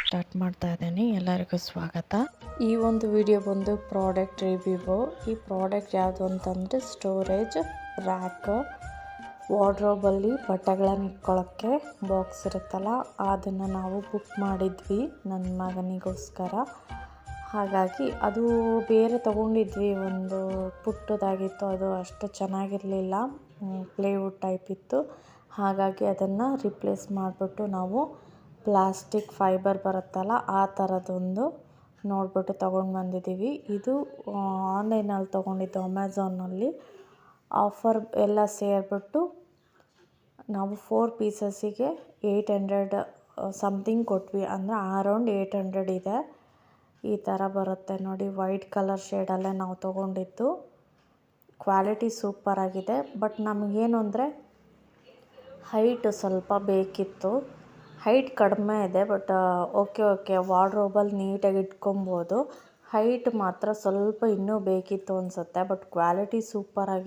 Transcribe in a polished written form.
Start ಮಾಡ್ತಾ ಇದ್ದೀನಿ. ಎಲ್ಲರಿಗೂ ಸ್ವಾಗತ. ಈ ಒಂದು ವಿಡಿಯೋ ಬಂದು ಪ್ರಾಡಕ್ಟ್ ರಿವ್ಯೂ. ಈ ಪ್ರಾಡಕ್ಟ್ ಯಾವುದು ಅಂತಂದರೆ ಸ್ಟೋರೇಜ್ ರ್ಯಾಕ್. ವಾರ್ಡ್ರೋಬಲ್ಲಿ ಬಟ್ಟೆಗಳನ್ನು ಇಟ್ಕೊಳ್ಳೋಕ್ಕೆ ಬಾಕ್ಸ್ ಇರುತ್ತಲ್ಲ, ಅದನ್ನು ನಾವು ಬುಕ್ ಮಾಡಿದ್ವಿ ನನ್ನ ಮಗನಿಗೋಸ್ಕರ. ಹಾಗಾಗಿ ಅದು ಬೇರೆ ತೊಗೊಂಡಿದ್ವಿ, ಒಂದು ಪುಟ್ಟದಾಗಿತ್ತು, ಅದು ಅಷ್ಟು ಚೆನ್ನಾಗಿರಲಿಲ್ಲ, ಪ್ಲೇವುಡ್ ಟೈಪ್ ಇತ್ತು. ಹಾಗಾಗಿ ಅದನ್ನು ರಿಪ್ಲೇಸ್ ಮಾಡಿಬಿಟ್ಟು ನಾವು ಪ್ಲಾಸ್ಟಿಕ್ ಫೈಬರ್ ಬರುತ್ತಲ್ಲ ಆ ಥರದೊಂದು ನೋಡಿಬಿಟ್ಟು ತೊಗೊಂಡು ಬಂದಿದ್ದೀವಿ. ಇದು ಆನ್ಲೈನಲ್ಲಿ ತೊಗೊಂಡಿದ್ದು, ಅಮೆಝಾನಲ್ಲಿ ಆಫರ್ ಎಲ್ಲ ಸೇರಿಬಿಟ್ಟು ನಾವು 4 ಪೀಸಸ್ಸಿಗೆ 800 ಸಮಥಿಂಗ್ ಕೊಟ್ವಿ, ಅಂದರೆ ಅರೌಂಡ್ 800 ಇದೆ. ಈ ಥರ ಬರುತ್ತೆ ನೋಡಿ, ವೈಟ್ ಕಲರ್ ಶೇಡಲ್ಲೇ ನಾವು ತೊಗೊಂಡಿದ್ದು. ಕ್ವಾಲಿಟಿ ಸೂಪರಾಗಿದೆ. ಬಟ್ ನಮಗೇನು ಅಂದರೆ ಹೈಟ್ ಸ್ವಲ್ಪ ಬೇಕಿತ್ತು. ಹೈಟ್ ಕಡಿಮೆ ಇದೆ, ಬಟ್ ಓಕೆ ವಾರ್ಡ್ರೋಬಲ್ಲಿ ನೀಟಾಗಿ ಇಟ್ಕೊಬೋದು. ಹೈಟ್ ಮಾತ್ರ ಸ್ವಲ್ಪ ಇನ್ನೂ ಬೇಕಿತ್ತು ಅನಿಸುತ್ತೆ. But quality ಸೂಪರಾಗಿದೆ.